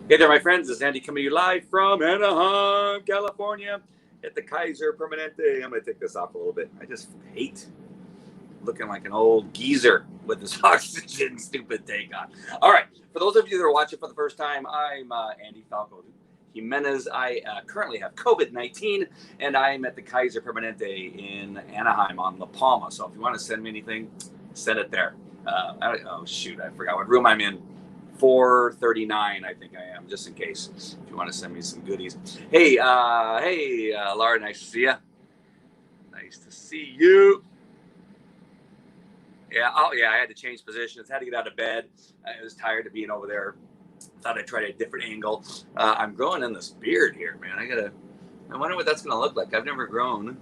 Hey there, my friends. This is Andy coming to you live from Anaheim, California at the Kaiser Permanente. I'm going to take this off a little bit. I just hate looking like an old geezer with this oxygen stupid take on. All right. For those of you that are watching for the first time, I'm Andy Falco Jimenez. I currently have COVID-19, and I'm at the Kaiser Permanente in Anaheim on La Palma. So if you want to send me anything, send it there. Oh, shoot. I forgot what room I'm in. 439, I think I am, just in case, if you want to send me some goodies. Hey, Laura, nice to see you. Nice to see you. Yeah, I had to change positions, had to get out of bed. I was tired of being over there. Thought I'd try a different angle. I'm growing in this beard here, man. I wonder what that's going to look like. I've never grown.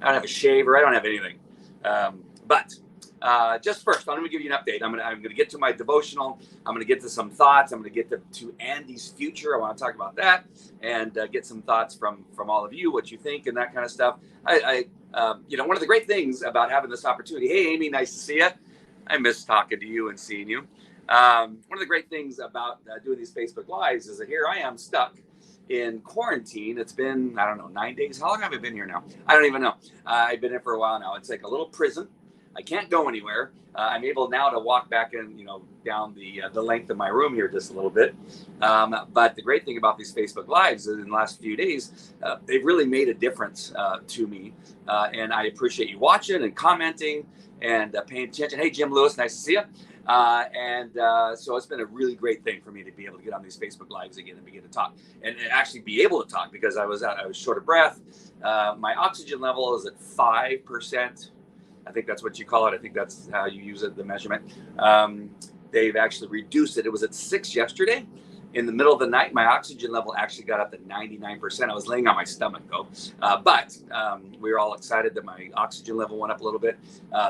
I don't have a shaver. I don't have anything. But just first, I'm going to give you an update. I'm going to get to my devotional. I'm going to get to some thoughts. I'm going to get to Andy's future. I want to talk about that and get some thoughts from all of you, what you think and that kind of stuff. One of the great things about having this opportunity. Hey, Amy, nice to see you. I miss talking to you and seeing you. One of the great things about doing these Facebook Lives is that here I am stuck in quarantine. It's been, 9 days. How long have I been here now? I don't even know. I've been here for a while now. It's like a little prison. I can't go anywhere. I'm able now to walk back in, down the length of my room here just a little bit. But the great thing about these Facebook Lives is in the last few days, they've really made a difference to me. And I appreciate you watching and commenting and paying attention. Hey, Jim Lewis, nice to see you. So it's been a really great thing for me to be able to get on these Facebook Lives again and begin to talk and actually be able to talk because I was short of breath. My oxygen level is at 5%. I think that's what you call it. I think that's how you use it, the measurement. They've actually reduced it. It was at 6 yesterday. In the middle of the night, my oxygen level actually got up to 99%. I was laying on my stomach, though. But we were all excited that my oxygen level went up a little bit.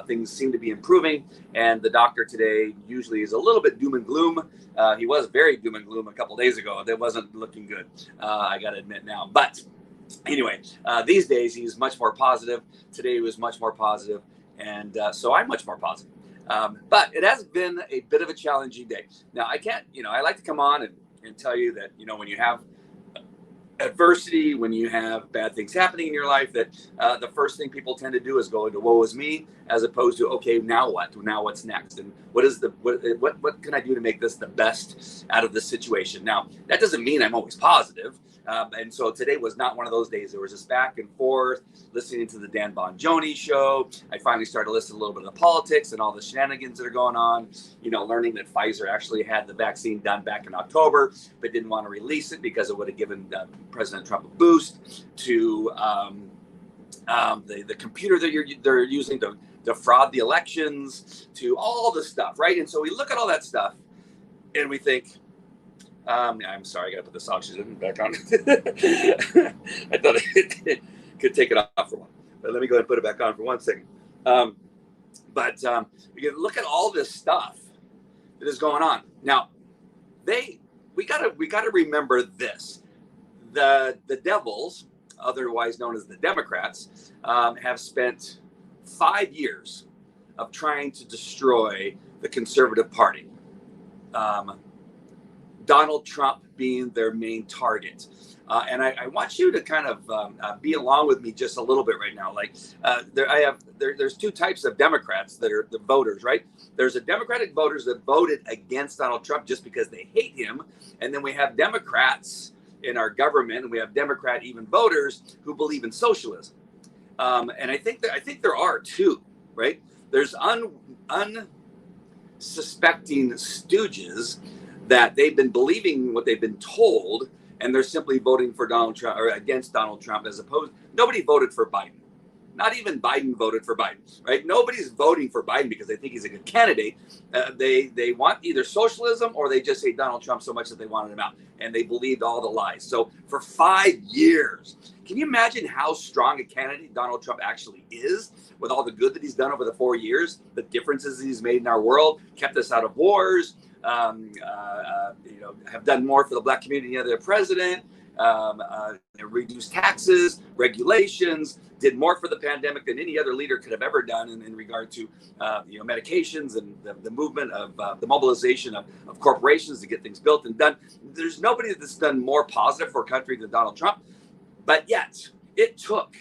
Things seem to be improving. And the doctor today usually is a little bit doom and gloom. He was very doom and gloom a couple days ago. That wasn't looking good, I got to admit now. But anyway, these days he's much more positive. Today he was much more positive. And so I'm much more positive. But it has been a bit of a challenging day. Now, I can't, I like to come on and tell you that, when you have adversity, when you have bad things happening in your life, that the first thing people tend to do is go into woe is me, as opposed to, okay, now what? Now what's next? And what can I do to make this the best out of this situation? Now, that doesn't mean I'm always positive. And so today was not one of those days. There was this back and forth, listening to the Dan Bongiorno show. I finally started listening a little bit of the politics and all the shenanigans that are going on, learning that Pfizer actually had the vaccine done back in October, but didn't want to release it because it would have given President Trump a boost to the computer that they're using to fraud the elections, to all the stuff, right? And so we look at all that stuff and we think, I'm sorry, I got to put this oxygen back on. I thought I could take it off for one, but let me go ahead and put it back on for 1 second. We can look at all this stuff that is going on. Now, we gotta remember this: the devils, otherwise known as the Democrats, have spent 5 years of trying to destroy the conservative party. Donald Trump being their main target. And I want you to kind of be along with me just a little bit right now. Like there's two types of Democrats that are the voters, right? There's the Democratic voters that voted against Donald Trump just because they hate him. And then we have Democrats in our government, and we have Democrat even voters who believe in socialism. And I think there are two, right? There's unsuspecting stooges that they've been believing what they've been told, and they're simply voting for Donald Trump or against Donald Trump as opposed. Nobody voted for Biden. Not even Biden voted for Biden, right? Nobody's voting for Biden because they think he's a good candidate. They want either socialism or they just hate Donald Trump so much that they wanted him out, and they believed all the lies. So for 5 years, can you imagine how strong a candidate Donald Trump actually is with all the good that he's done over the 4 years, the differences he's made in our world, kept us out of wars, have done more for the black community than the other president, reduced taxes, regulations, did more for the pandemic than any other leader could have ever done in regard to medications and the movement of the mobilization of corporations to get things built and done. There's nobody that's done more positive for a country than Donald Trump. But yet it took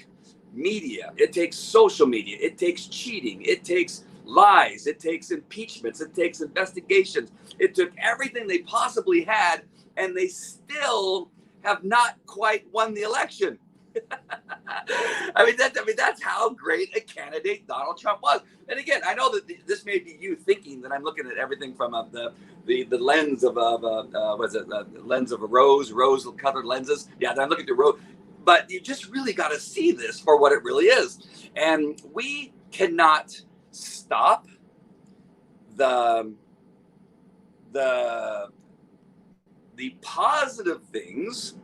media, it takes social media, it takes cheating, it takes lies, it takes impeachments, it takes investigations. It took everything they possibly had, and they still have not quite won the election. That's how great a candidate Donald Trump was. And again, I know that this may be you thinking that I'm looking at everything from the lens of the lens of a rose-colored lenses. Yeah, I'm looking at the rose. But you just really got to see this for what it really is. And we cannot stop the positive things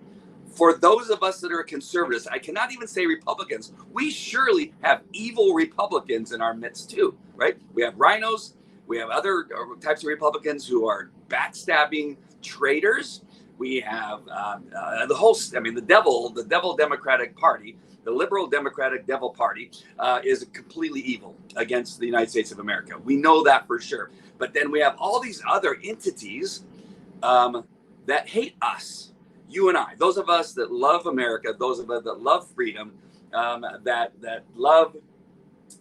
for those of us that are conservatives. I cannot even say Republicans. We surely have evil Republicans in our midst too, right? We have rhinos. We have other types of Republicans who are backstabbing traitors. We have the devil Democratic Party, the liberal Democratic devil party is completely evil against the United States of America. We know that for sure. But then we have all these other entities that hate us, you and I, those of us that love America, those of us that love freedom, that love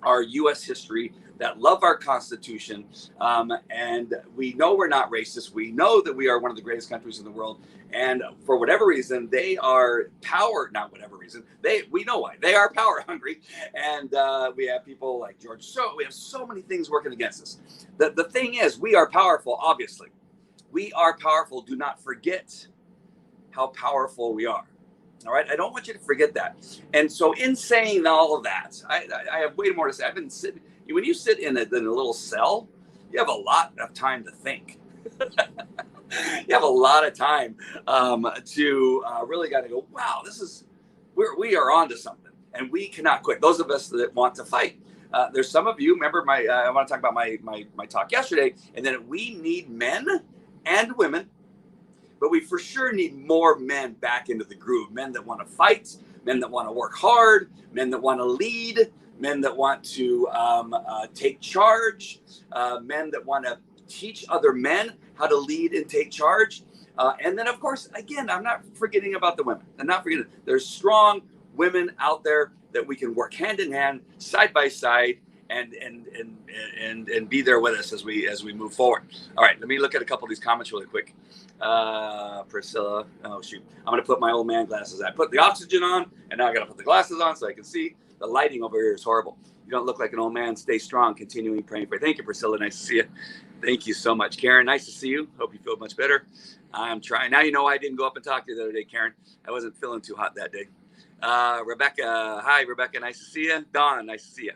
our U.S. history, that love our Constitution, and we know we're not racist. We know that we are one of the greatest countries in the world, and for whatever reason, they are we know why. They are power hungry, and we have people like George Soros. We have so many things working against us. The thing is, we are powerful, obviously. We are powerful. Do not forget how powerful we are. All right. I don't want you to forget that. And so in saying all of that, I have way more to say. I've been sitting, when you sit in a little cell, you have a lot of time to think. You have a lot of time to really got to go, wow, we are onto something, and we cannot quit. Those of us that want to fight. There's some of you, remember I want to talk about my talk yesterday, and then we need men and women, but we for sure need more men back into the groove. Men that want to fight, men that want to work hard, men that want to lead, men that want to take charge, men that want to teach other men how to lead and take charge. And then, of course, again, I'm not forgetting about the women. I'm not forgetting. There's strong women out there that we can work hand in hand, side by side, and be there with us as we move forward. All right, let me look at a couple of these comments really quick. Priscilla, oh shoot, I'm gonna put my old man glasses. I put the oxygen on, and now I gotta put the glasses on so I can see. The lighting over here is horrible. You don't look like an old man. Stay strong. Continuing praying for you. Thank you, Priscilla. Nice to see you. Thank you so much, Karen. Nice to see you. Hope you feel much better. I'm trying. Now you know I didn't go up and talk to you the other day, Karen. I wasn't feeling too hot that day. Rebecca, hi, Rebecca. Nice to see you. Dawn, nice to see you.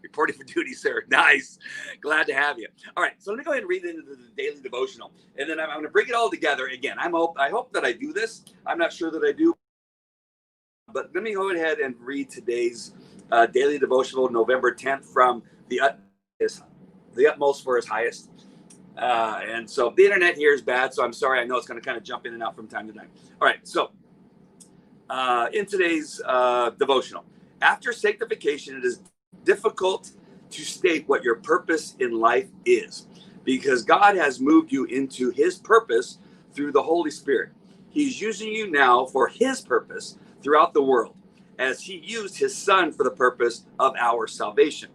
Reporting for duty, sir. Nice. Glad to have you. All right, so let me go ahead and read into the daily devotional, and then I'm going to bring it all together again. I hope that I do this. I'm not sure that I do, but let me go ahead and read today's daily devotional, November 10th, from the utmost for his highest. And so the internet here is bad, so I'm sorry. I know it's going to kind of jump in and out from time to time. All right, so in today's devotional, after sanctification, it is difficult to state what your purpose in life is, because God has moved you into his purpose through the Holy Spirit. He's using you now for his purpose throughout the world, as he used his son for the purpose of our salvation.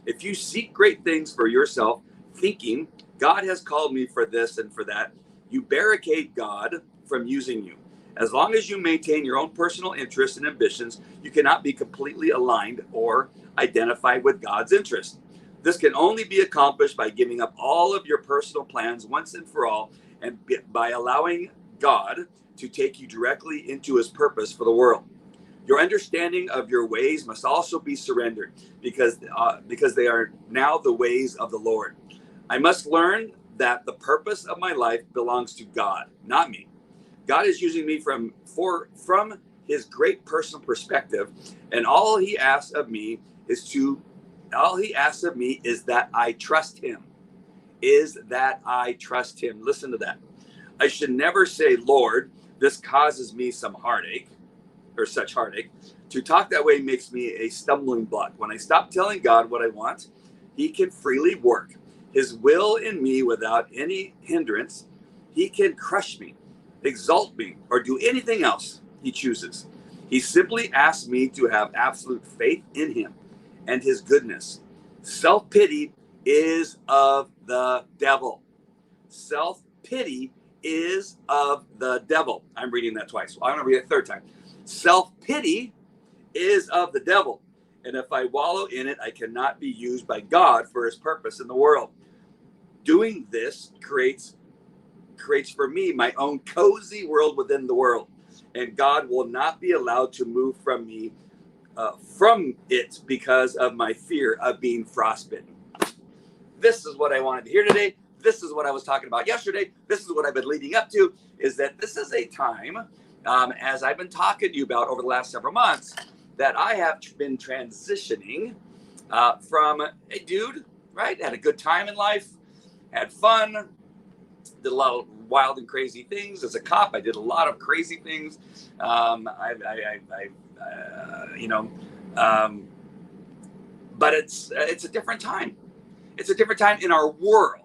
If you seek great things for yourself, thinking God has called me for this and for that, you barricade God from using you. As long as you maintain your own personal interests and ambitions, you cannot be completely aligned or identified with God's interest. This can only be accomplished by giving up all of your personal plans once and for all, and by allowing God to take you directly into his purpose for the world. Your understanding of your ways must also be surrendered, because they are now the ways of the Lord. I must learn that the purpose of my life belongs to God, not me. God is using me from his great personal perspective, and all he asks of me is that I trust him. Listen to that. I should never say, Lord, this causes me some heartache, or such heartache. To talk that way makes me a stumbling block. When I stop telling God what I want, he can freely work his will in me without any hindrance. He can crush me, exalt me, or do anything else he chooses. He simply asks me to have absolute faith in him and his goodness. Self-pity is of the devil. Self-pity is of the devil. I'm reading that twice. I'm going to read it a third time. Self-pity is of the devil. And if I wallow in it, I cannot be used by God for his purpose in the world. Doing this creates for me my own cozy world within the world. And God will not be allowed to move from me, from it, because of my fear of being frostbitten. This is what I wanted to hear today. This is what I was talking about yesterday. This is what I've been leading up to, is that this is a time, as I've been talking to you about over the last several months, that I have been transitioning from a dude, right? Had a good time in life, had fun, did a lot of wild and crazy things. As a cop, I did a lot of crazy things. But it's a different time. It's a different time in our world.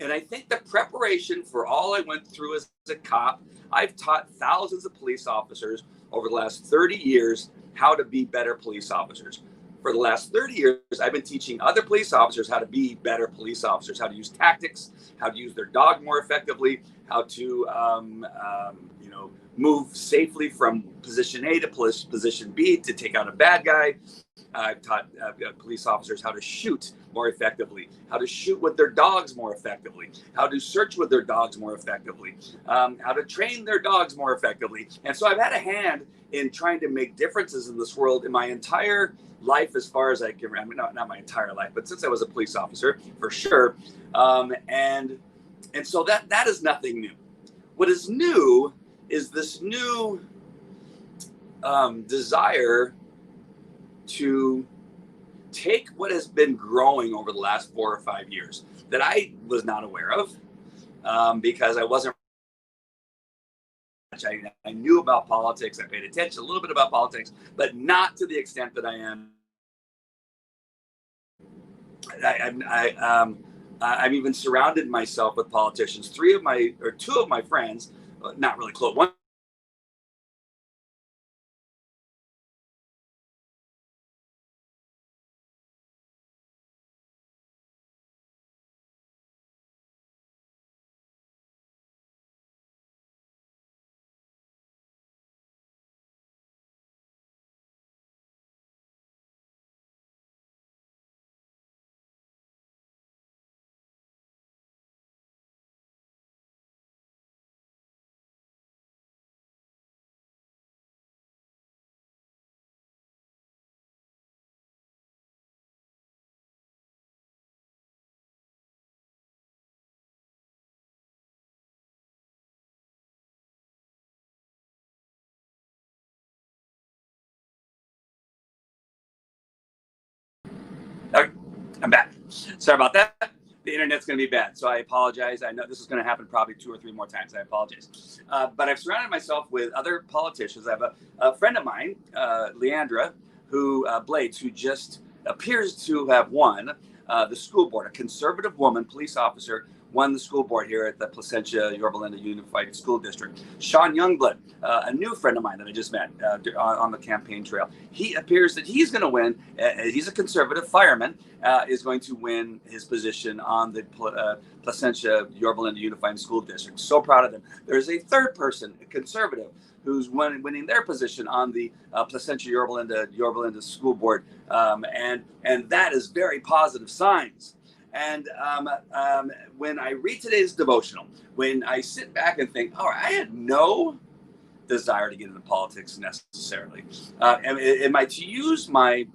And I think the preparation for all I went through as a cop, I've taught thousands of police officers over the last 30 years how to be better police officers. For the last 30 years, I've been teaching other police officers how to be better police officers, how to use tactics, how to use their dog more effectively, how to move safely from position A to position B to take out a bad guy. I've taught police officers how to shoot more effectively, how to shoot with their dogs more effectively, how to search with their dogs more effectively, how to train their dogs more effectively. And so I've had a hand in trying to make differences in this world in my entire life, as far as I can remember. Not my entire life, but since I was a police officer, for sure. And so that is nothing new. What is new is this new desire to take what has been growing over the last 4 or 5 years that I was not aware of, because I wasn't. I knew about politics. I paid attention a little bit about politics, but not to the extent that I am. I've even surrounded myself with politicians. 2 of my friends, not really close. One. Okay, I'm back. Sorry about that. The internet's going to be bad, so I apologize. I know this is going to happen probably 2 or 3 more times. I apologize. But I've surrounded myself with other politicians. I have a friend of mine, Leandra, Blades, who just appears to have won the school board. A conservative woman, police officer, won the school board here at the Placentia Yorba Linda Unified School District. Sean Youngblood, a new friend of mine that I just met on the campaign trail. He appears that he's going to win. He's a conservative fireman, is going to win his position on the Placentia Yorba Linda Unified School District. So proud of them. There's a third person, a conservative, who's winning their position on the Placentia Yorba Linda School Board, and that is very positive signs. And when I read today's devotional, when I sit back and think, all right, I had no desire to get into politics necessarily. Am I to use my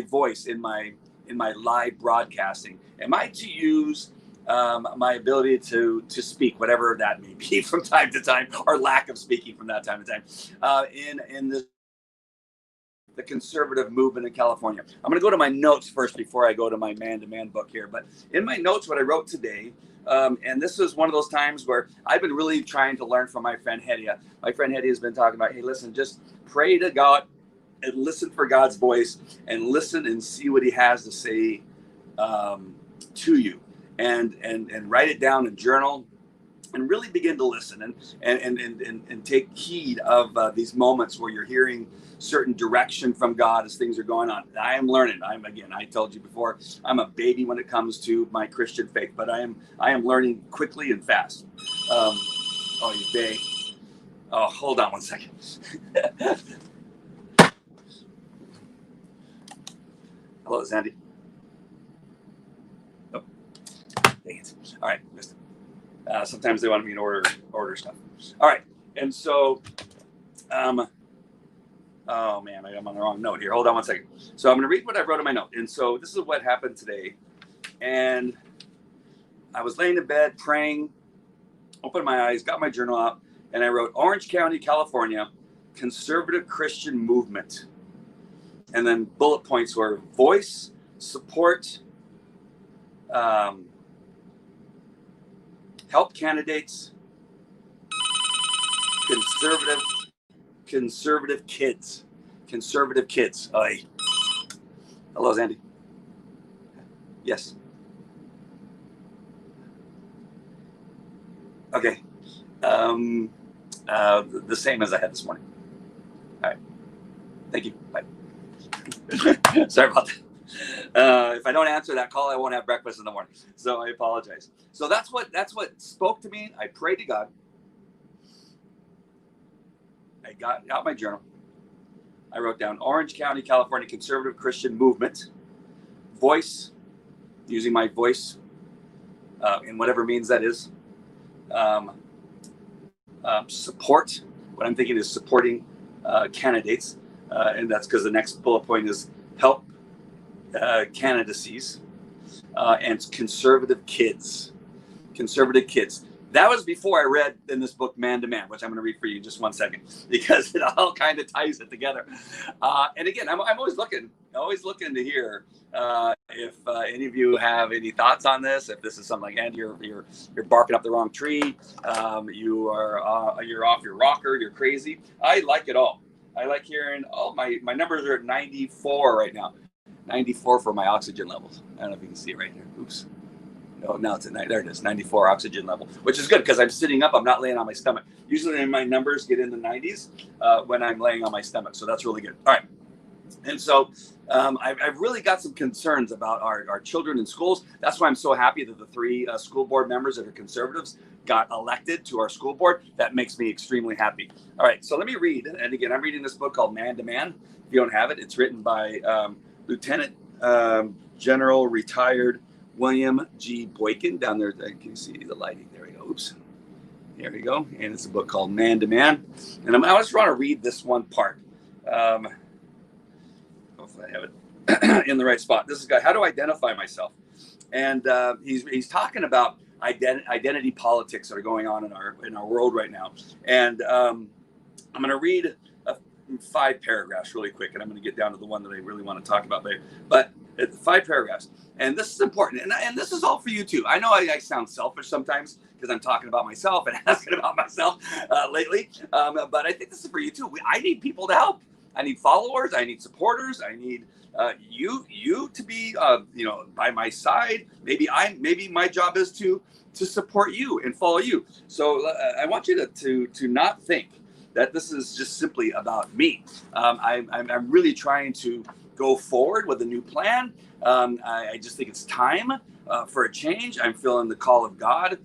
voice in my live broadcasting? Am I to use my ability to speak, whatever that may be, from time to time, or lack of speaking from that time to time, in this the conservative movement in California. I'm going to go to my notes first before I go to my man-to-man book here. But in my notes, what I wrote today, and this is one of those times where I've been really trying to learn from my friend Hedia. My friend Hedia has been talking about, hey, listen, just pray to God and listen for God's voice and listen and see what he has to say to you, and write it down and journal and really begin to listen and take heed of these moments where you're hearing certain direction from God as things are going on. I am learning. I told you before, I'm a baby when it comes to my Christian faith, but I am learning quickly and fast. Oh, you day. Oh, hold on one second. Hello, Sandy. Oh, dang it. All right, missed it. Sometimes they want me to order stuff. All right, and so, oh man, I'm on the wrong note here. Hold on one second. So I'm going to read what I wrote in my note. And so this is what happened today. And I was laying in bed praying, opened my eyes, got my journal out, and I wrote Orange County, California, conservative Christian movement. And then bullet points were voice, support, help candidates, conservative kids. Aye. Hello, Andy. Yes. Okay. The same as I had this morning. All right. Thank you. Bye. Sorry about that. If I don't answer that call, I won't have breakfast in the morning. So I apologize. So that's what spoke to me. I prayed to God. I got out my journal. I wrote down Orange County, California Conservative Christian Movement, voice, using my voice in whatever means that is. Support. What I'm thinking is supporting candidates. And that's because the next bullet point is help candidacies and conservative kids. That was before I read in this book, Man to Man, which I'm going to read for you in just 1 second, because it all kind of ties it together. And again, I'm always looking to hear if any of you have any thoughts on this. If this is something like, and you're barking up the wrong tree, you're off your rocker, you're crazy. I like it all. I like hearing, my numbers are at 94 right now. 94 for my oxygen levels. I don't know if you can see it right here. Oops. No, now it's at night. There it is, 94 oxygen level, which is good because I'm sitting up. I'm not laying on my stomach. Usually my numbers get in the 90s when I'm laying on my stomach. So that's really good. All right. And so I've really got some concerns about our children in schools. That's why I'm so happy that the 3 school board members that are conservatives got elected to our school board. That makes me extremely happy. All right, so let me read. And again, I'm reading this book called Man to Man. If you don't have it, it's written by Lieutenant General retired William G. Boykin down there. Can you see the lighting? There we go. Oops. There we go. And it's a book called Man to Man. And I just want to read this one part. Hopefully I have it in the right spot. This is guy, how to identify myself. And he's talking about identity politics that are going on in our world right now. And I'm going to read 5 paragraphs really quick, and I'm going to get down to the one that I really want to talk about later. But 5 paragraphs, and this is important, and this is all for you too. I know I sound selfish sometimes because I'm talking about myself and asking about myself lately, but I think this is for you too. I need people to help. I need followers. I need supporters. I need you to be by my side. Maybe my job is to support you and follow you. So I want you to not think that this is just simply about me. I'm really trying to go forward with a new plan. I just think it's time for a change. I'm feeling the call of God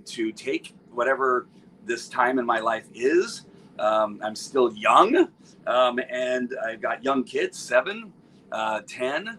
to take whatever this time in my life is. I'm still young, and I've got young kids, 7, 10,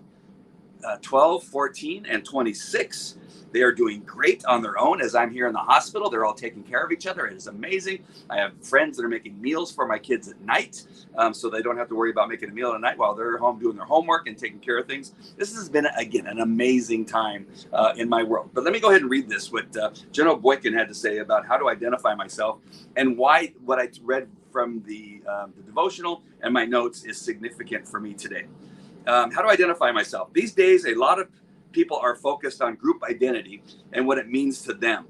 12, 14, and 26. They are doing great on their own as I'm here in the hospital. They're all taking care of each other. It is amazing. I have friends that are making meals for my kids at night, so they don't have to worry about making a meal at night while they're home doing their homework and taking care of things. This has been, again, an amazing time in my world. But let me go ahead and read this, what General Boykin had to say about how to identify myself and why what I read from the devotional and my notes is significant for me today. How do I identify myself? These days, a lot of people are focused on group identity and what it means to them.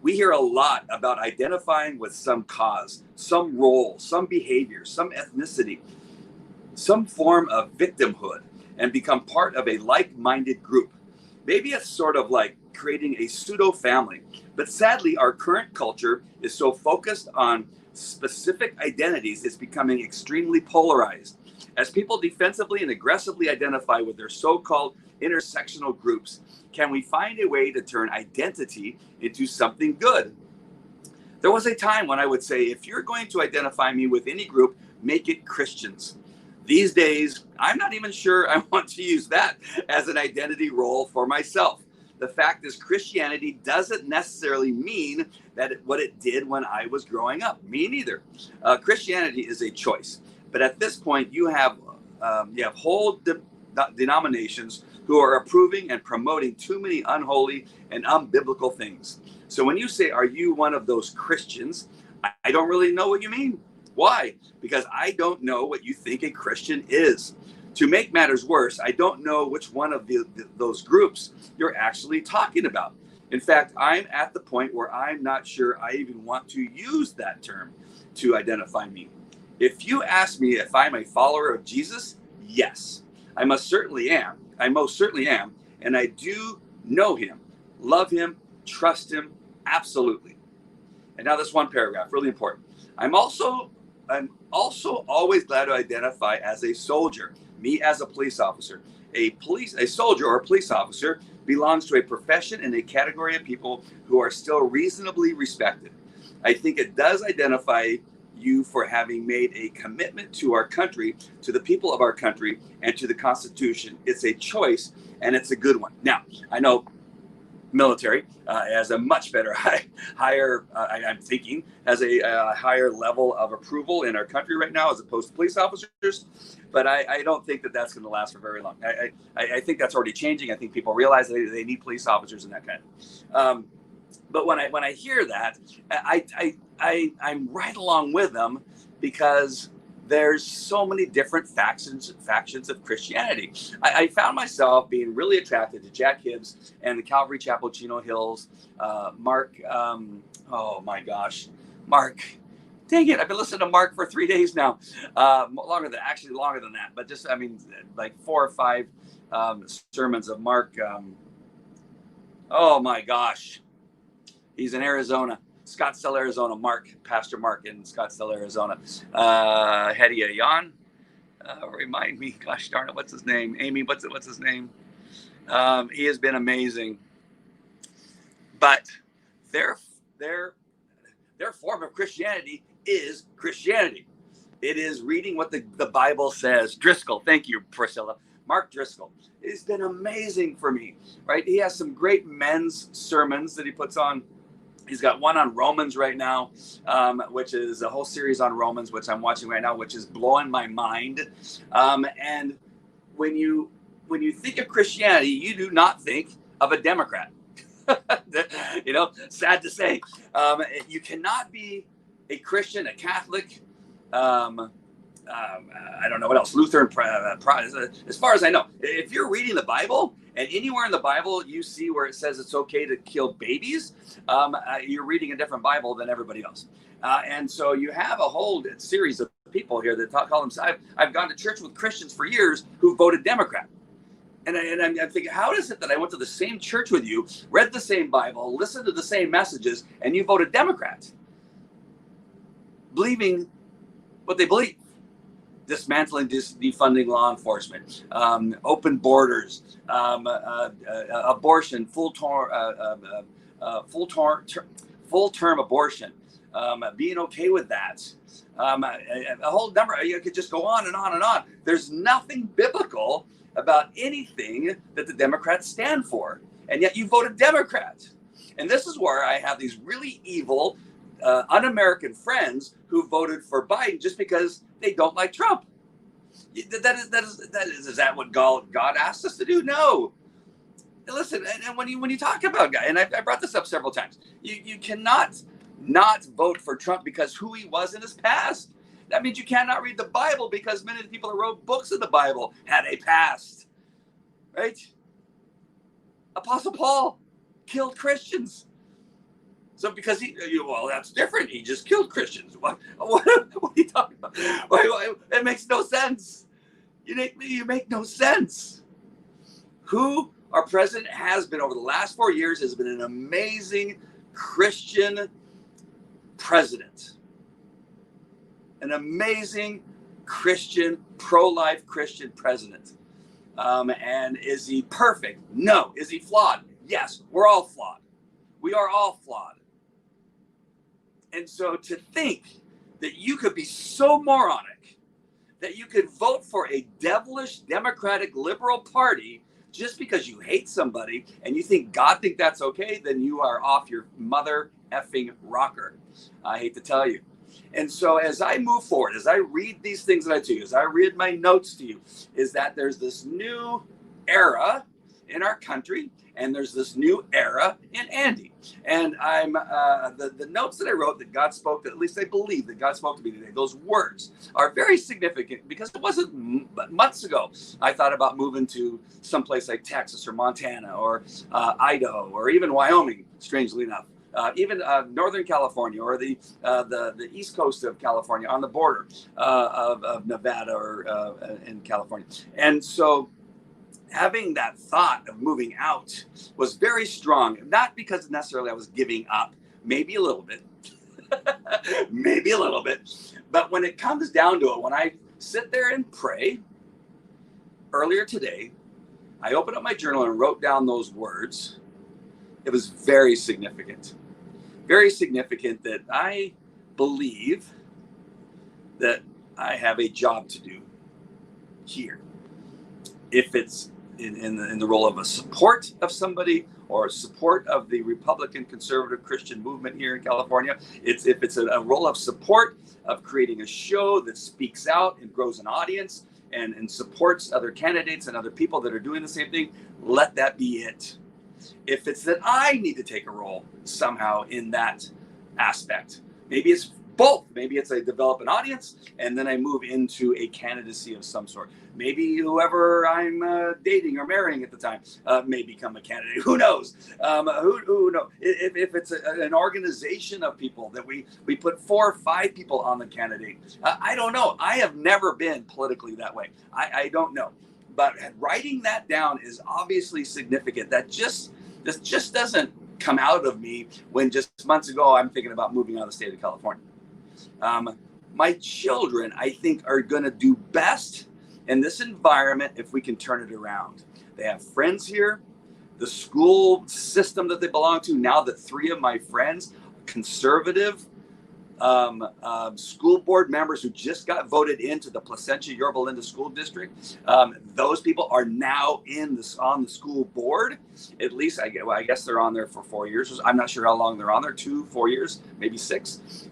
We hear a lot about identifying with some cause, some role, some behavior, some ethnicity, some form of victimhood, and become part of a like-minded group. Maybe it's sort of like creating a pseudo family. But sadly, our current culture is so focused on specific identities, it's becoming extremely polarized. As people defensively and aggressively identify with their so-called intersectional groups, can we find a way to turn identity into something good? There was a time when I would say, if you're going to identify me with any group, make it Christians. These days, I'm not even sure I want to use that as an identity role for myself. The fact is, Christianity doesn't necessarily mean that what it did when I was growing up. Me neither. Christianity is a choice. But at this point, you have whole denominations who are approving and promoting too many unholy and unbiblical things. So when you say, are you one of those Christians? I don't really know what you mean. Why? Because I don't know what you think a Christian is. To make matters worse, I don't know which one of those groups you're actually talking about. In fact, I'm at the point where I'm not sure I even want to use that term to identify me. If you ask me if I'm a follower of Jesus, yes, I most certainly am. And I do know him, love him, trust him, absolutely. And now this one paragraph, really important. I'm also always glad to identify as a soldier. Me as a police officer. A soldier or a police officer belongs to a profession and a category of people who are still reasonably respected. I think it does identify you for having made a commitment to our country, to the people of our country, and to the Constitution. It's a choice, and it's a good one. Now, I know military has a much better I'm thinking has a higher level of approval in our country right now as opposed to police officers, but I don't think that that's going to last for very long. I think that's already changing. I think people realize they need police officers and that kind of but when I hear that, I'm right along with them, because there's so many different factions of Christianity. I found myself being really attracted to Jack Hibbs and the Calvary Chapel, Chino Hills. Mark, oh my gosh, Mark, dang it! I've been listening to Mark for 3 days now, longer than that. But just, like 4 or 5 sermons of Mark. Oh my gosh, he's in Arizona. Scottsdale, Arizona. Pastor Mark in Scottsdale, Arizona. Hedia Yan. Remind me, gosh darn it, what's his name? Amy, what's his name? He has been amazing. But their form of Christianity is Christianity. It is reading what the Bible says. Driscoll, thank you, Priscilla. Mark Driscoll. It's been amazing for me, right? He has some great men's sermons that he puts on. He's got one on Romans right now, which is a whole series on Romans, which I'm watching right now, which is blowing my mind. And when you think of Christianity, you do not think of a Democrat. Sad to say. You cannot be a Christian, a Catholic, I don't know what else, Lutheran, as far as I know. If you're reading the Bible, and anywhere in the Bible you see where it says it's okay to kill babies, you're reading a different Bible than everybody else. And so you have a whole series of people here that call themselves, I've gone to church with Christians for years who voted Democrat. And I'm thinking, how is it that I went to the same church with you, read the same Bible, listened to the same messages, and you voted Democrat? Believing what they believe. Dismantling, defunding law enforcement, open borders, abortion, full-term abortion, being okay with that. A whole number. You could just go on and on and on. There's nothing biblical about anything that the Democrats stand for, and yet you voted Democrat. And this is where I have these really evil, un-American friends who voted for Biden just because they don't like Trump. Is that what God asked us to do? No. Listen, and when you talk about guy, and I brought this up several times, you cannot not vote for Trump because who he was in his past. That means you cannot read the Bible because many of the people that wrote books of the Bible had a past, right? Apostle Paul killed Christians. So because well, that's different. He just killed Christians. What are you talking about? It makes no sense. You make no sense. Who our president has been over the last 4 years has been an amazing Christian president. An amazing Christian, pro-life Christian president. And is he perfect? No. Is he flawed? Yes, we're all flawed. We are all flawed. And so to think that you could be so moronic that you could vote for a devilish Democratic liberal party just because you hate somebody and you think God think that's okay, then you are off your mother effing rocker. I hate to tell you. And so as I move forward, as I read these things that I tell you, as I read my notes to you, is that there's this new era in our country, and there's this new era in Andy. And I'm the notes that I wrote that God spoke, that at least I believe that God spoke to me today, those words are very significant because it wasn't months ago I thought about moving to someplace like Texas or Montana or Idaho or even Wyoming, strangely enough. Even Northern California or the east coast of California on the border of Nevada or in California. And so having that thought of moving out was very strong, not because necessarily I was giving up, maybe a little bit, maybe a little bit. But when it comes down to it, when I sit there and pray, earlier today, I opened up my journal and wrote down those words. It was very significant. Very significant that I believe that I have a job to do here. If it's in the role of a support of somebody or support of the Republican conservative Christian movement here in California, if it's a role of support of creating a show that speaks out and grows an audience and supports other candidates and other people that are doing the same thing, let that be it. If it's that I need to take a role somehow in that aspect, maybe it's both. Maybe it's I develop an audience and then I move into a candidacy of some sort. Maybe whoever I'm dating or marrying at the time may become a candidate. Who knows? Who knows? If it's an organization of people that we put 4 or 5 people on the candidate, I don't know. I have never been politically that way. I don't know. But writing that down is obviously significant. This just doesn't come out of me when just months ago I'm thinking about moving out of the state of California. My children, I think, are going to do best in this environment if we can turn it around. They have friends here. The school system that they belong to, now that 3 of my friends, conservative school board members who just got voted into the Placentia Yorba Linda School District, those people are now on the school board. At least I guess they're on there for 4 years. I'm not sure how long they're on there, 2, 4 years, maybe 6.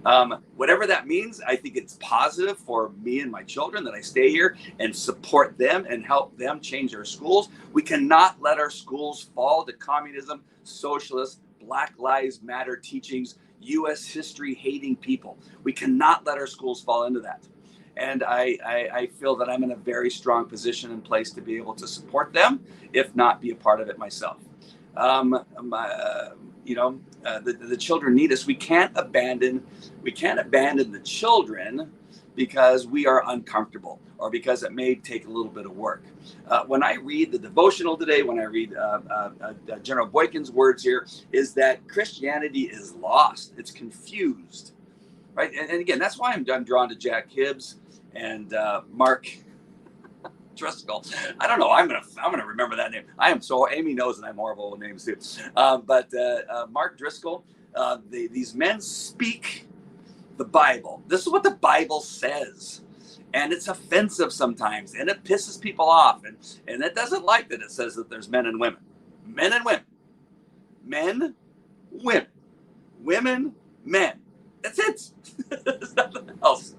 Whatever that means, I think it's positive for me and my children that I stay here and support them and help them change our schools. We cannot let our schools fall to communism, socialist, Black Lives Matter teachings, U.S. history hating people. We cannot let our schools fall into that. And I feel that I'm in a very strong position and place to be able to support them, if not be a part of it myself. The children need us. We can't abandon the children because we are uncomfortable or because it may take a little bit of work. When I read the devotional today, when I read General Boykin's words here, is that Christianity is lost. It's confused, right? And again, that's why I'm drawn to Jack Hibbs and Mark Driscoll. I don't know. I'm gonna remember that name. Amy knows that I'm horrible with names too. But Mark Driscoll, these men speak the Bible. This is what the Bible says. And it's offensive sometimes, and it pisses people off. And it doesn't like that it says that there's men and women. Men and women. Men, women. Women, men. That's it. There's nothing else.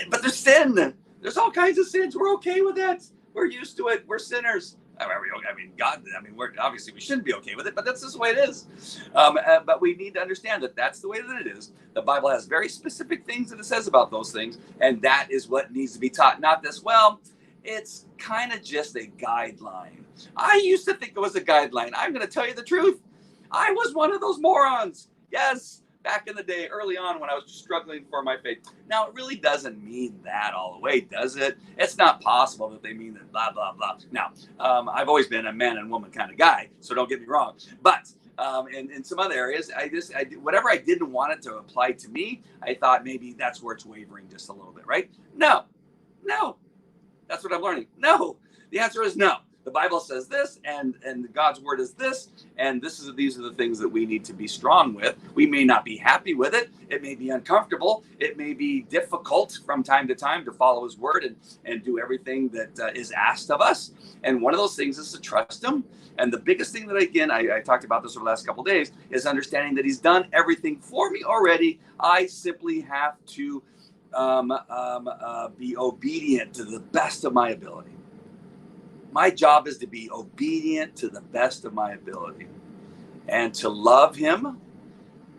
But there's sin. There's all kinds of sins. We're okay with that. We're used to it. We're sinners. I mean, God, I mean, we're obviously we shouldn't be okay with it, but that's just the way it is. But we need to understand that that's the way that it is. The Bible has very specific things that it says about those things, and that is what needs to be taught. Not this, well, it's kind of just a guideline. I used to think it was a guideline. I'm going to tell you the truth. I was one of those morons. Yes, back in the day, early on when I was struggling for my faith. Now, it really doesn't mean that all the way, does it? It's not possible that they mean that blah, blah, blah. Now, I've always been a man and woman kind of guy, so don't get me wrong. But in some other areas, whatever I didn't want it to apply to me, I thought maybe that's where it's wavering just a little bit, right? No. That's what I'm learning. No, the answer is no. The Bible says this, and God's word is this, and these are the things that we need to be strong with. We may not be happy with it. It may be uncomfortable. It may be difficult from time to time to follow his word and do everything that is asked of us. And one of those things is to trust him. And the biggest thing that, again, I talked about this over the last couple of days, is understanding that he's done everything for me already. I simply have to be obedient to the best of my ability. My job is to be obedient to the best of my ability and to love him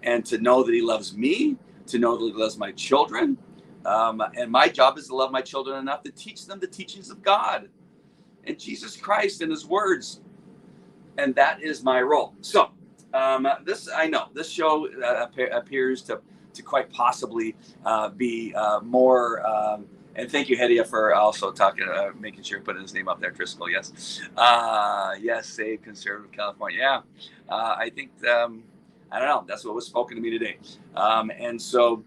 and to know that he loves me, to know that he loves my children. And my job is to love my children enough to teach them the teachings of God and Jesus Christ and his words. And that is my role. So this show appears to quite possibly be more... and thank you, Hedia, for also making sure you put his name up there. Driscoll, yes. Yes, save conservative California. Yeah. I think, I don't know. That's what was spoken to me today. And so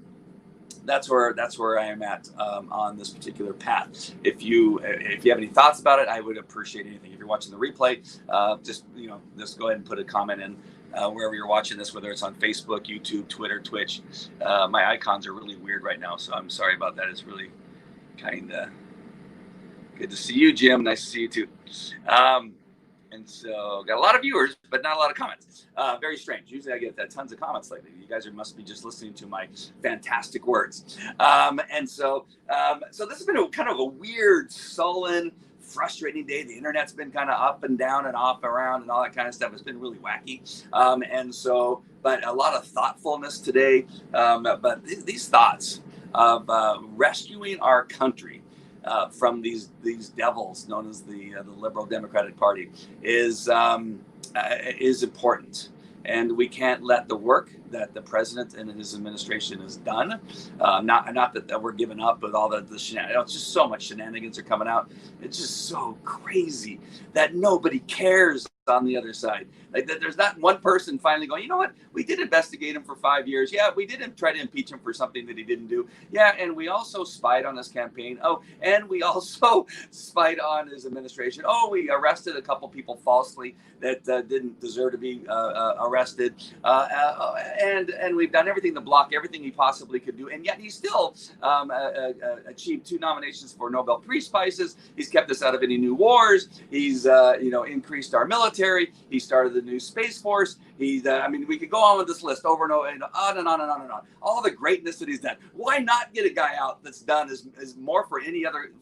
that's where I am at on this particular path. If you have any thoughts about it, I would appreciate anything. If you're watching the replay, just go ahead and put a comment in wherever you're watching this, whether it's on Facebook, YouTube, Twitter, Twitch. My icons are really weird right now, so I'm sorry about that. It's really kind of good to see you, Jim. Nice to see you too. And so got a lot of viewers, but not a lot of comments. Very strange. Usually I get tons of comments lately. You guys must be just listening to my fantastic words. And so this has been a kind of a weird, sullen, frustrating day. The internet's been kind of up and down and off around and all that kind of stuff. It's been really wacky. But a lot of thoughtfulness today. But these thoughts of rescuing our country from these devils known as the Liberal Democratic Party is important, and we can't let the work that the president and his administration has done, not that we're giving up with all the shenanigans. It's just so much shenanigans are coming out. It's just so crazy that nobody cares on the other side. Like that, there's not one person finally going, you know what? We did investigate him for 5 years. Yeah, we did try to impeach him for something that he didn't do. Yeah, and we also spied on his campaign. Oh, and we also spied on his administration. Oh, we arrested a couple people falsely that didn't deserve to be arrested. And we've done everything to block everything he possibly could do. And yet he still achieved 2 nominations for Nobel Peace Prizes. He's kept us out of any new wars. He's increased our military. He started the new Space Force. We could go on with this list over and over and on and on and on and on. All the greatness that he's done. Why not get a guy out that's done is more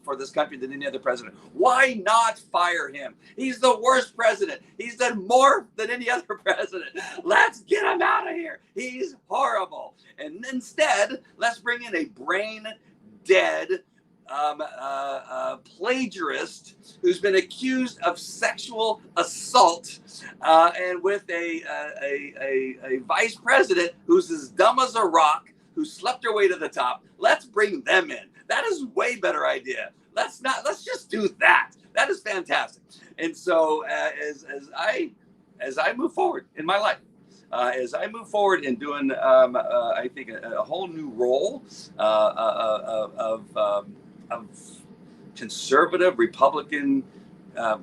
for this country than any other president? Why not fire him? He's the worst president. He's done more than any other president. Let's get him out of here. He's horrible. And instead, let's bring in a brain dead plagiarist who's been accused of sexual assault, and with a vice president who's as dumb as a rock, who slept her way to the top. Let's bring them in. That is a way better idea. Let's just do that. That is fantastic. And so as I move forward in my life, as I move forward in doing, I think a whole new role of conservative, Republican,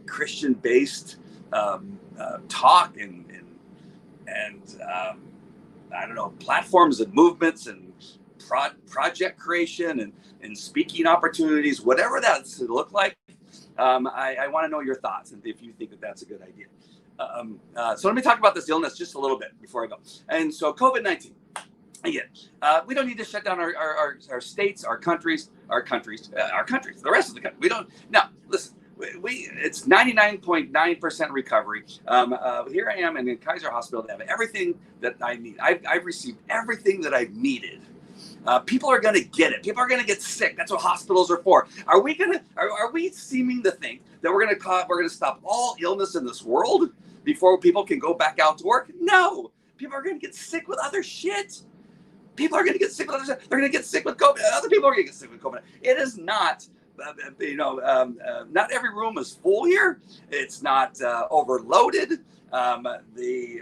Christian-based talk and I don't know, platforms and movements and project creation and speaking opportunities, whatever that's to look like. I want to know your thoughts and if you think that that's a good idea. So let me talk about this illness just a little bit before I go. And so COVID-19. Again, we don't need to shut down our states, our countries, the rest of the country. We don't. Now, listen, it's 99.9% recovery. Here I am in the Kaiser Hospital. They have everything that I need. I've received everything that I've needed. People are going to get it. People are going to get sick. That's what hospitals are for. Are we seeming to think that we're going to stop all illness in this world before people can go back out to work? No. People are going to get sick with other shit. People are going to get sick with other shit. They're going to get sick with COVID. Other people are going to get sick with COVID. It is not, not every room is full here. It's not overloaded. The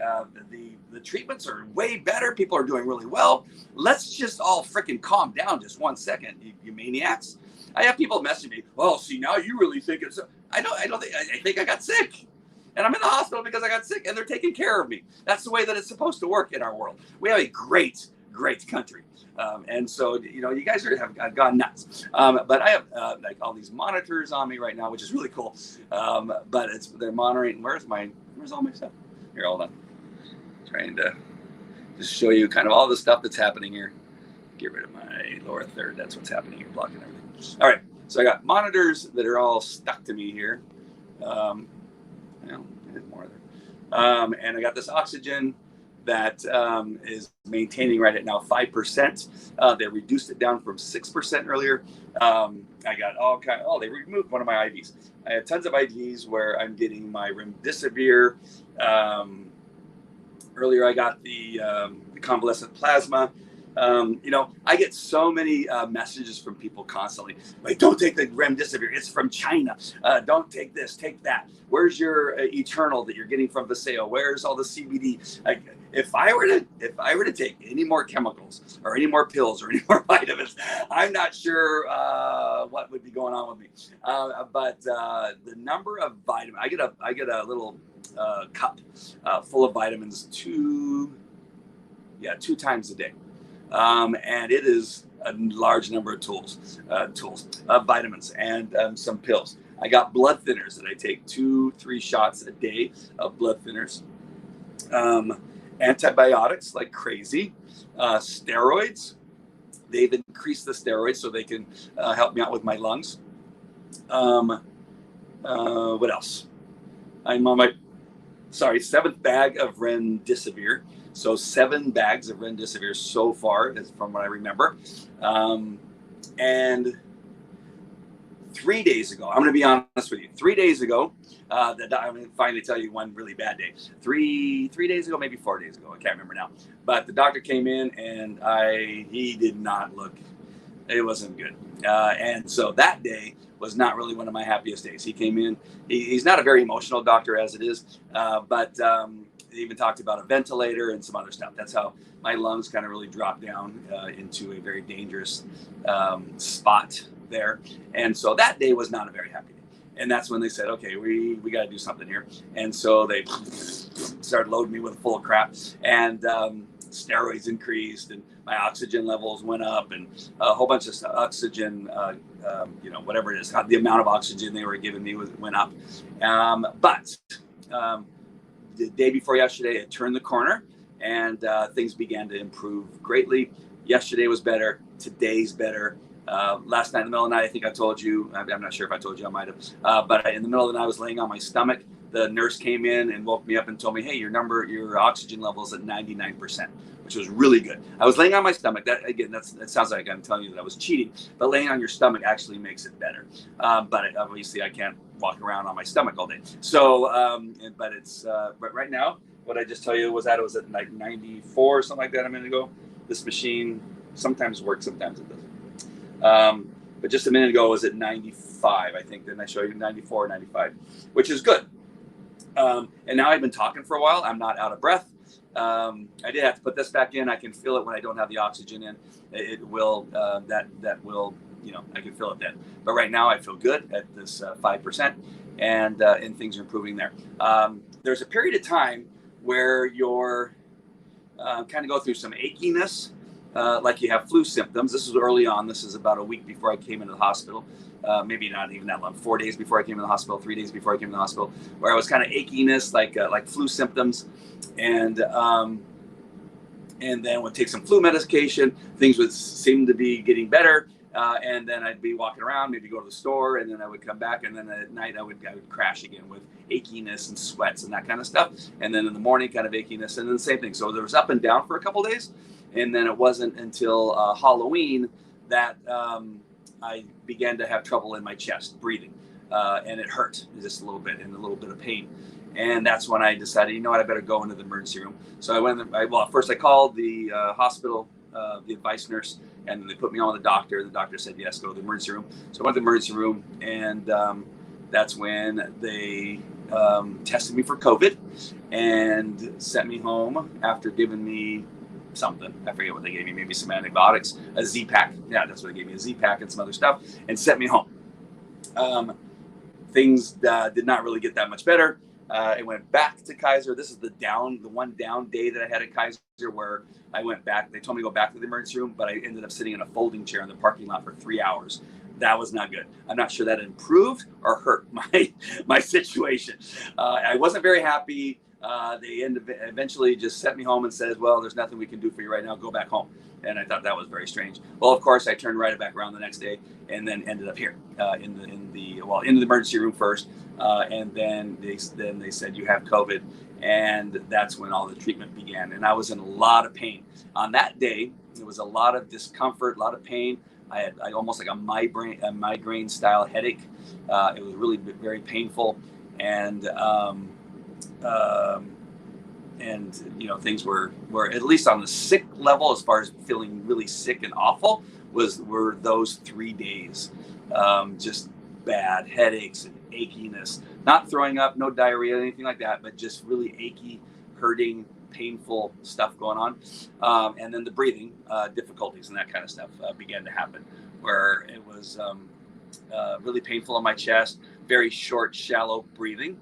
treatments are way better. People are doing really well. Let's just all freaking calm down just 1 second, you maniacs. I have people messaging me, well, see, now you really think it's, I think I got sick. And I'm in the hospital because I got sick, and they're taking care of me. That's the way that it's supposed to work in our world. We have a great country. And so, you guys have gone nuts. But I have like all these monitors on me right now, which is really cool. But they're monitoring. Where's all my stuff? Here, hold on. Trying to just show you kind of all the stuff that's happening here. Get rid of my lower third. That's what's happening here, blocking everything. All right. So I got monitors that are all stuck to me here. There's more there. And I got this oxygen that is maintaining right at now 5%. They reduced it down from 6% earlier. I got all kind. They removed one of my IVs. I have tons of IVs where I'm getting my remdesivir. Earlier, I got the convalescent plasma. I get so many messages from people constantly. Like, don't take the remdesivir. It's from China. Don't take this. Take that. Where's your Eternal that you're getting from Viseo? Where's all the CBD? Like, if I were to take any more chemicals or any more pills or any more vitamins, I'm not sure what would be going on with me. But the number of vitamins, I get a little cup full of vitamins two times a day. And it is a large number of vitamins and some pills. I got blood thinners that I take 2-3 shots a day of blood thinners. Antibiotics like crazy. Steroids. They've increased the steroids so they can help me out with my lungs. What else? I'm on my 7th bag of remdesivir. So 7 bags of remdesivir so far, from what I remember. And 3 days ago, I'm going to be honest with you. 3 days ago, I'm going to finally tell you one really bad day. Three days ago, maybe 4 days ago. I can't remember now. But the doctor came in and he did not look, it wasn't good. And so that day was not really one of my happiest days. He came in, he's not a very emotional doctor as it is, but he even talked about a ventilator and some other stuff. That's how my lungs kind of really dropped down into a very dangerous spot there. And so that day was not a very happy day. And that's when they said, okay, we got to do something here. And so they started loading me with full of crap. And steroids increased and my oxygen levels went up and a whole bunch of oxygen, whatever it is, the amount of oxygen they were giving me went up. But the day before yesterday, it turned the corner and things began to improve greatly. Yesterday was better. Today's better. Last night in the middle of the night, I think I told you, I'm not sure if I told you, I might have, but in the middle of the night, I was laying on my stomach. The nurse came in and woke me up and told me, hey, your oxygen level is at 99%, which was really good. I was laying on my stomach. That sounds like I'm telling you that I was cheating, but laying on your stomach actually makes it better. But obviously I can't walk around on my stomach all day. So, but right now, what I just tell you was that it was at like 94 or something like that a minute ago. This machine sometimes works, sometimes it doesn't. But just a minute ago it was at 95, I think. Then I show you 94, 95, which is good. And now I've been talking for a while. I'm not out of breath. I did have to put this back in. I can feel it when I don't have the oxygen in. It will, that will, I can feel it then. But right now I feel good at this 5%, and things are improving there. There's a period of time where you're kind of go through some achiness, like you have flu symptoms. This is early on. This is about a week before I came into the hospital. Maybe not even that long, 4 days before I came to the hospital, 3 days before I came to the hospital, where I was kind of achiness, like flu symptoms. And then would take some flu medication. Things would seem to be getting better. And then I'd be walking around, maybe go to the store, and then I would come back, and then at night I would crash again with achiness and sweats and that kind of stuff. And then in the morning, kind of achiness, and then the same thing. So there was up and down for a couple of days, and then it wasn't until Halloween that I began to have trouble in my chest, breathing, and it hurt just a little bit and a little bit of pain. And that's when I decided, you know what, I better go into the emergency room. So I went. First I called the hospital, the advice nurse, and they put me on with the doctor. The doctor said, yes, go to the emergency room. So I went to the emergency room, and that's when they tested me for COVID and sent me home after giving me something. I forget what they gave me, maybe some antibiotics, a Z-Pack. Yeah, that's what they gave me, a Z-Pack and some other stuff, and sent me home. Things did not really get that much better. I went back to Kaiser. This is the one down day that I had at Kaiser, where I went back. They told me to go back to the emergency room, but I ended up sitting in a folding chair in the parking lot for 3 hours. That was not good. I'm not sure that improved or hurt my situation. I wasn't very happy. They eventually just sent me home and said, well, there's nothing we can do for you right now. Go back home. And I thought that was very strange. Well, of course, I turned right back around the next day and then ended up here in the emergency room first. And then they said, you have COVID. And that's when all the treatment began. And I was in a lot of pain. On that day, there was a lot of discomfort, a lot of pain. I had almost like a migraine style headache. It was really very painful. And things were at least on the sick level, as far as feeling really sick and awful, were those 3 days. Just bad headaches and achiness, not throwing up, no diarrhea, anything like that, but just really achy, hurting, painful stuff going on. And then the breathing difficulties and that kind of stuff began to happen, where it was really painful in my chest, very short, shallow breathing.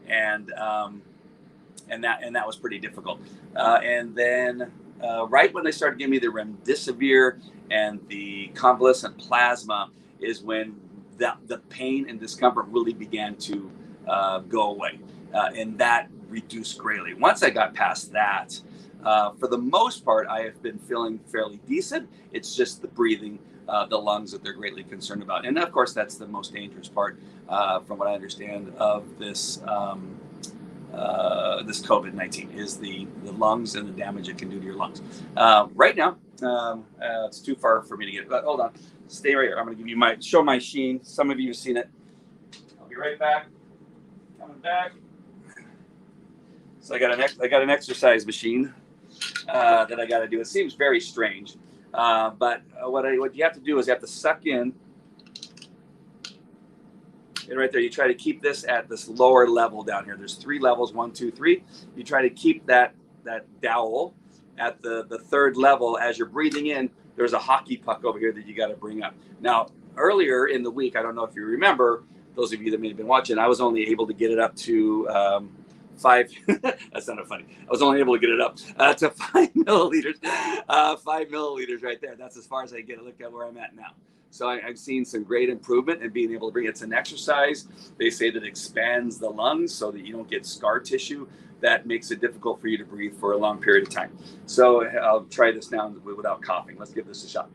And that was pretty difficult. And then right when they started giving me the remdesivir and the convalescent plasma is when the pain and discomfort really began to go away. And that reduced greatly. Once I got past that, for the most part, I have been feeling fairly decent. It's just the breathing, the lungs that they're greatly concerned about. And of course, that's the most dangerous part, from what I understand, of this this COVID-19 is the lungs and the damage it can do to your lungs. Right now, it's too far for me to get. But hold on, stay right here. I'm going to give you show my sheen. Some of you have seen it. I'll be right back. Coming back. So I got an exercise machine that I got to do. It seems very strange, but what you have to do is you have to suck in. And right there, you try to keep this at this lower level down here. There's 3 levels, 1, 2, 3. You try to keep that dowel at the third level. As you're breathing in, there's a hockey puck over here that you got to bring up. Now, earlier in the week, I don't know if you remember, those of you that may have been watching, I was only able to get it up to 5. That sounded funny. I was only able to get it up to 5 milliliters. 5 milliliters right there. That's as far as I get it. Look at where I'm at now. So I've seen some great improvement in being able to breathe. It's an exercise. They say that expands the lungs so that you don't get scar tissue that makes it difficult for you to breathe for a long period of time. So I'll try this now without coughing. Let's give this a shot.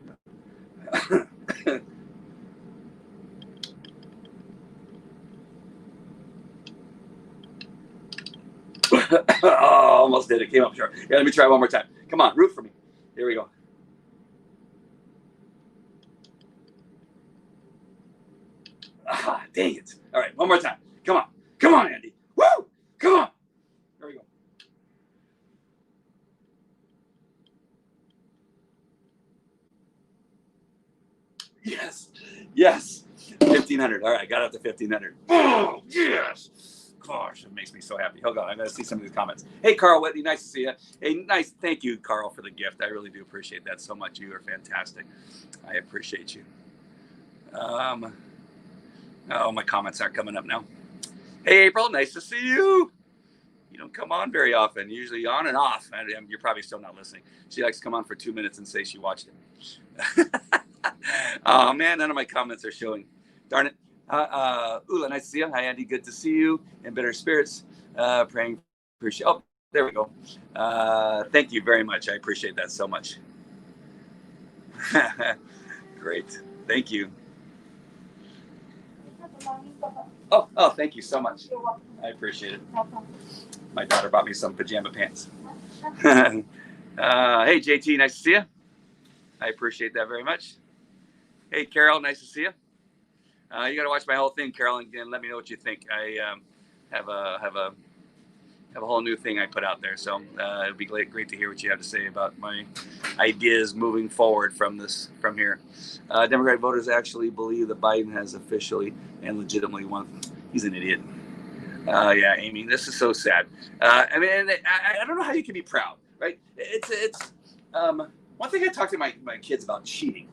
Oh, almost did it. Came up short. Yeah, let me try one more time. Come on, root for me. Here we go. Ah, dang it. All right, one more time. Come on. Come on, Andy. Woo! Come on. There we go. Yes. Yes. 1,500. All right, got up to 1,500. Oh, yes. Gosh, it makes me so happy. Hold on, I'm going to see some of these comments. Hey, Carl Whitney, nice to see you. Hey, nice. Thank you, Carl, for the gift. I really do appreciate that so much. You are fantastic. I appreciate you. Oh, my comments aren't coming up now. Hey, April, nice to see you. You don't come on very often, usually on and off. You're probably still not listening. She likes to come on for 2 minutes and say she watched it. Oh, man, none of my comments are showing. Darn it. Ula, nice to see you. Hi, Andy. Good to see you. In better spirits. Praying for you. Oh, there we go. Thank you very much. I appreciate that so much. Great. Thank you. Oh, thank you so much. I appreciate it. My daughter bought me some pajama pants. Hey, JT, nice to see you. I appreciate that very much. Hey, Carol, nice to see you. You got to watch my whole thing, Carol, and let me know what you think. I have a whole new thing I put out there, so it'd be great to hear what you have to say about my ideas moving forward from here. Democratic voters actually believe that Biden has officially and legitimately won. He's an idiot. Yeah, Amy, this is so sad. I mean, I don't know how you can be proud, right? It's one thing I talk to my kids about cheating.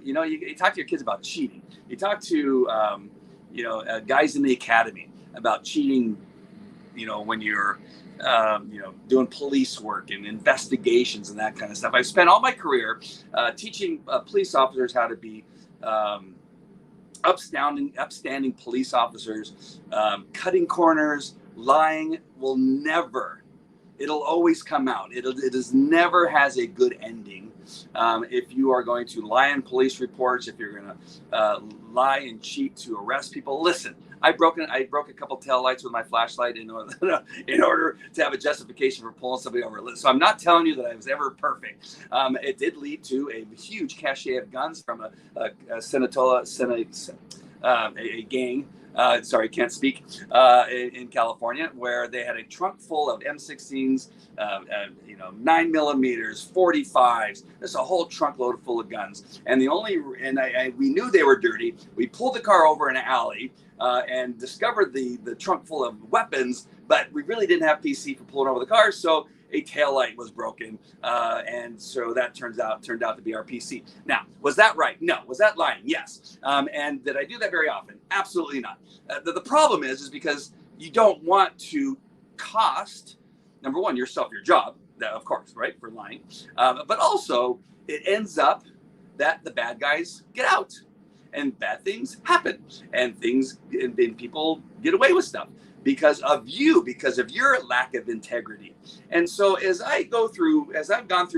You talk to your kids about cheating. You talk to guys in the academy about cheating. When you're doing police work and investigations and that kind of stuff. I've spent all my career teaching police officers how to be upstanding police officers. Cutting corners, lying will never. It'll always come out. It never has a good ending. If you are going to lie in police reports, if you're going to lie and cheat to arrest people, listen. I broke a couple taillights with my flashlight in order to have a justification for pulling somebody over. So I'm not telling you that I was ever perfect. It did lead to a huge cache of guns from a gang. Sorry, can't speak. In California, where they had a trunk full of M16s, 9mm, 45s. There's a whole trunk load full of guns. And we knew they were dirty. We pulled the car over in an alley and discovered the trunk full of weapons, but we really didn't have PC for pulling over the car. So a taillight was broken, and so that turned out to be our PC. Now, was that right? No. Was that lying? Yes. And did I do that very often? Absolutely not. The problem is because you don't want to cost, number one, yourself your job, that, of course, right, for lying. But also, it ends up that the bad guys get out, and bad things happen, and people get away with stuff. Because of your lack of integrity. And so as I've gone through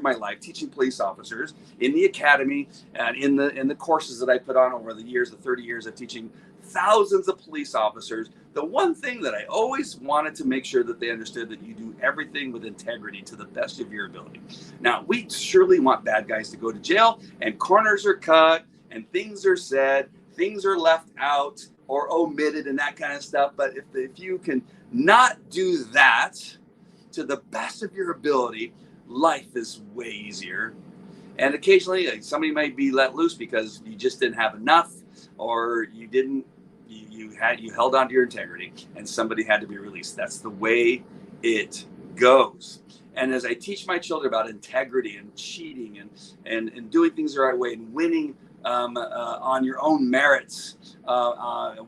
my life teaching police officers in the academy and in the courses that I put on over the 30 years of teaching thousands of police officers, the one thing that I always wanted to make sure that they understood, that you do everything with integrity to the best of your ability. Now, we surely want bad guys to go to jail, and corners are cut, and things are said, things are left out or omitted and that kind of stuff. But if you can not do that to the best of your ability, life is way easier. And occasionally somebody might be let loose because you just didn't have enough, or you held on to your integrity, and somebody had to be released. That's the way it goes. And as I teach my children about integrity and cheating and doing things the right way and winning on your own merits,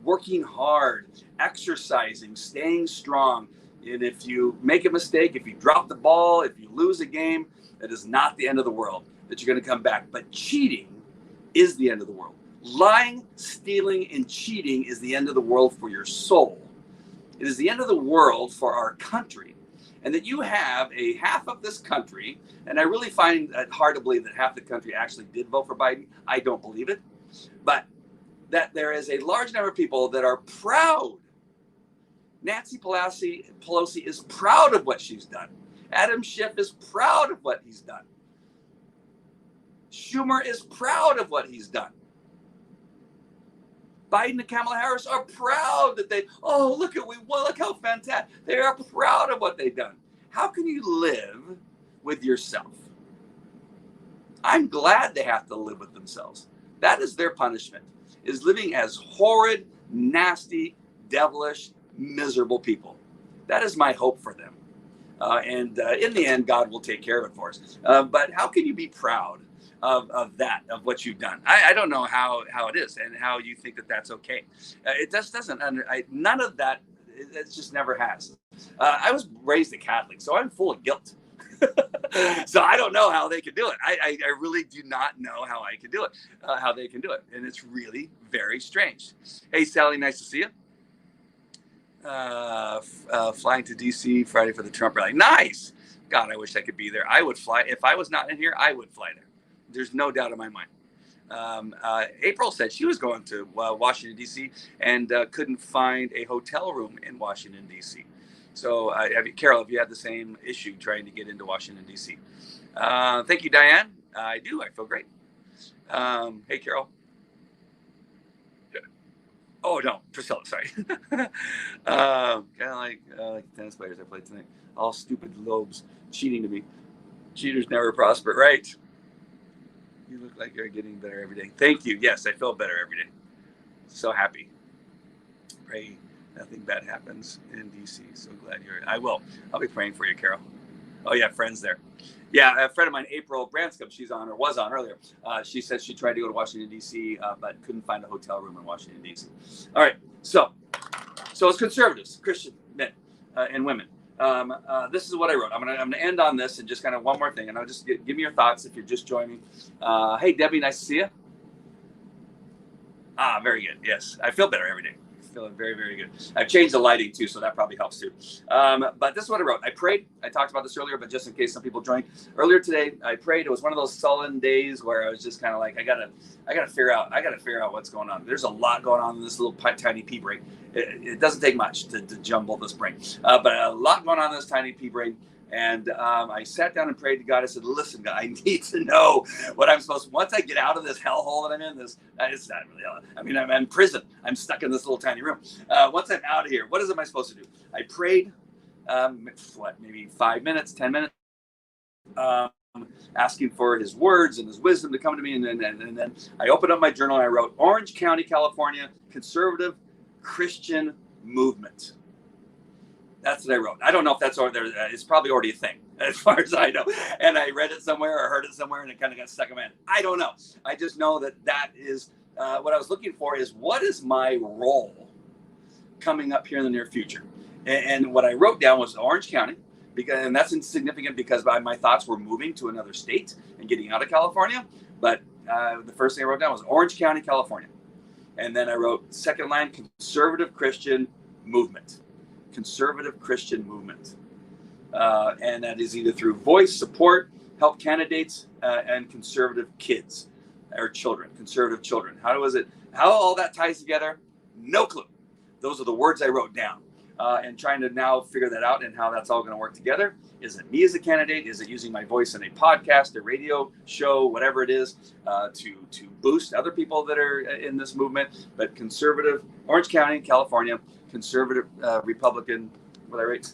working hard, exercising, staying strong. And if you make a mistake, if you drop the ball, if you lose a game, that is not the end of the world, that you're going to come back. But cheating is the end of the world. Lying, stealing, and cheating is the end of the world for your soul. It is the end of the world for our country. And that you have a half of this country, and I really find it hard to believe that half the country actually did vote for Biden. I don't believe it. But that there is a large number of people that are proud. Nancy Pelosi is proud of what she's done. Adam Schiff is proud of what he's done. Schumer is proud of what he's done. Biden and Kamala Harris are proud that look how fantastic. They are proud of what they've done. How can you live with yourself? I'm glad they have to live with themselves. That is their punishment, is living as horrid, nasty, devilish, miserable people. That is my hope for them. And in the end, God will take care of it for us. But how can you be proud of what you've done? I don't know how it is and how you think that that's okay. It just doesn't. None of that. It just never has. I was raised a Catholic, so I'm full of guilt. So I don't know how they can do it. I really do not know how I can do it, how they can do it. And it's really very strange. Hey, Sally, nice to see you. Flying to DC Friday for the Trump rally. Nice. God, I wish I could be there. I would fly. If I was not in here, I would fly there. There's no doubt in my mind. April said she was going to Washington, D.C. and couldn't find a hotel room in Washington, D.C. So, Carol, have you had the same issue trying to get into Washington, D.C.? Thank you, Diane. I do. I feel great. Hey, Carol. Oh, no, Priscilla, sorry. Kind of like tennis players I played tonight. All stupid lobes cheating to me. Cheaters never prosper, right? You look like you're getting better every day. Thank you. Yes, I feel better every day. So happy. Pray nothing bad happens in DC. So glad you're. I will. I'll be praying for you, Carol. Oh yeah, friends there. Yeah, a friend of mine, April Branscombe, she's on or was on earlier. She said she tried to go to Washington D.C. But couldn't find a hotel room in Washington D.C. All right, so as conservatives, Christian men and women, this is what I wrote. I'm gonna end on this and just kind of one more thing, and I'll just give me your thoughts if you're just joining. Hey, Debbie, nice to see you. Very good. Yes, I feel better every day. Feeling very, very good. I've changed the lighting too, so that probably helps too. But this is what I wrote. I prayed. I talked about this earlier, but just in case some people joined earlier today, I prayed. It was one of those sullen days where I was just kind of like, I gotta figure out what's going on. There's a lot going on in this little tiny pea brain. It doesn't take much to jumble this brain, but a lot going on in this tiny pea brain. And I sat down and prayed to God. I said, listen, God, I need to know what I'm supposed to. Once I get out of this hellhole that I'm in, it's not really hell. I mean, I'm in prison. I'm stuck in this little tiny room. Once I'm out of here, what am I supposed to do? I prayed, maybe 5 minutes, 10 minutes, asking for his words and his wisdom to come to me. And then I opened up my journal and I wrote, Orange County, California, conservative Christian movement. That's what I wrote. I don't know if that's already there. It's probably already a thing, as far as I know. And I read it somewhere or heard it somewhere, and it kind of got stuck in my head. I don't know. I just know that is what I was looking for. Is what is my role coming up here in the near future? And what I wrote down was Orange County, and that's insignificant because my thoughts were moving to another state and getting out of California. But the first thing I wrote down was Orange County, California, and then I wrote second line conservative Christian movement. Conservative Christian movement, and that is either through voice, support, help candidates, and conservative kids or children, conservative children. How all that ties together? No clue. Those are the words I wrote down, and trying to now figure that out and how that's all going to work together. Is it me as a candidate? Is it using my voice in a podcast, a radio show, whatever it is, to boost other people that are in this movement? But conservative, Orange County, California, conservative Republican, what I write?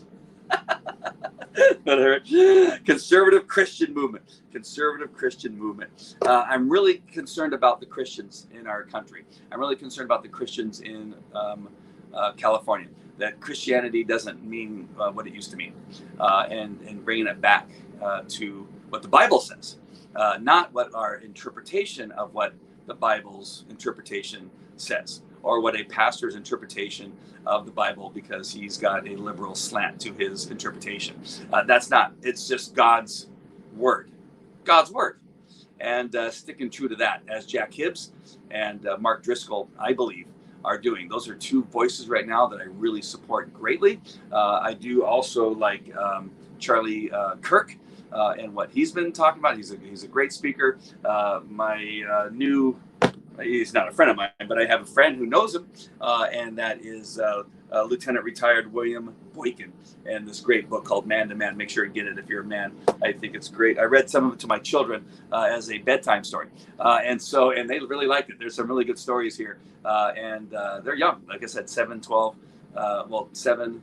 Conservative Christian movement. Conservative Christian movement. I'm really concerned about the Christians in our country. I'm really concerned about the Christians in California. That Christianity doesn't mean what it used to mean, and bringing it back to what the Bible says, not what our interpretation of what the Bible's interpretation says, or what a pastor's interpretation of the Bible because he's got a liberal slant to his interpretation. That's not. It's just God's word. God's word. And sticking true to that, as Jack Hibbs and Mark Driscoll, I believe, are doing. Those are two voices right now that I really support greatly. I do also like Charlie Kirk and what he's been talking about. He's a great speaker. He's not a friend of mine, but I have a friend who knows him, and that is Lieutenant Retired William Boykin, and this great book called Man to Man. Make sure you get it if you're a man. I think it's great. I read some of it to my children as a bedtime story, and they really liked it. There's some really good stories here, and they're young. Like I said, 7, 12, 7,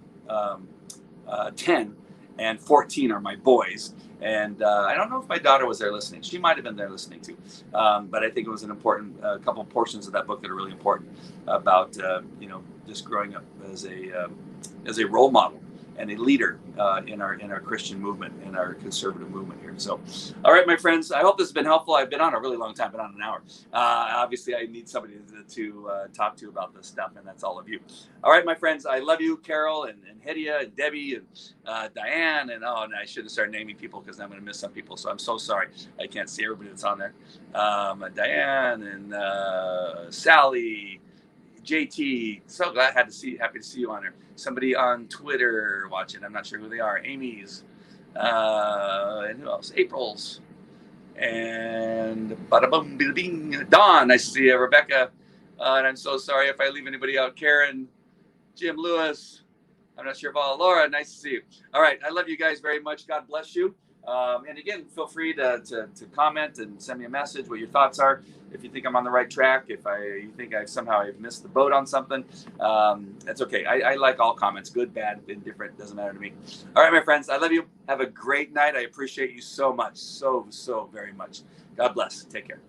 10, and 14 are my boys. And I don't know if my daughter was there listening. She might have been there listening too. But I think it was an important couple of portions of that book that are really important about just growing up as a role model and a leader in our Christian movement, in our conservative movement here. So, all right, my friends, I hope this has been helpful. I've been on a really long time, been on an hour. Obviously, I need somebody to talk to about this stuff, and that's all of you. All right, my friends, I love you, Carol and Hedia and Debbie and Diane, and I should have started naming people because I'm going to miss some people, so I'm so sorry. I can't see everybody that's on there. Diane and Sally, JT, so glad happy to see you on there. Somebody on Twitter watching, I'm not sure who they are. Amy's, and who else? April's, and Bada boom, bada bing. Dawn, nice to see you. Rebecca, and I'm so sorry if I leave anybody out. Karen, Jim Lewis, I'm not sure if all. Laura, nice to see you. All right, I love you guys very much. God bless you. And again, feel free to comment and send me a message what your thoughts are. If you think I'm on the right track, if you think I've missed the boat on something, that's okay. I like all comments, good, bad, indifferent, doesn't matter to me. All right, my friends, I love you. Have a great night. I appreciate you so much, so very much. God bless. Take care.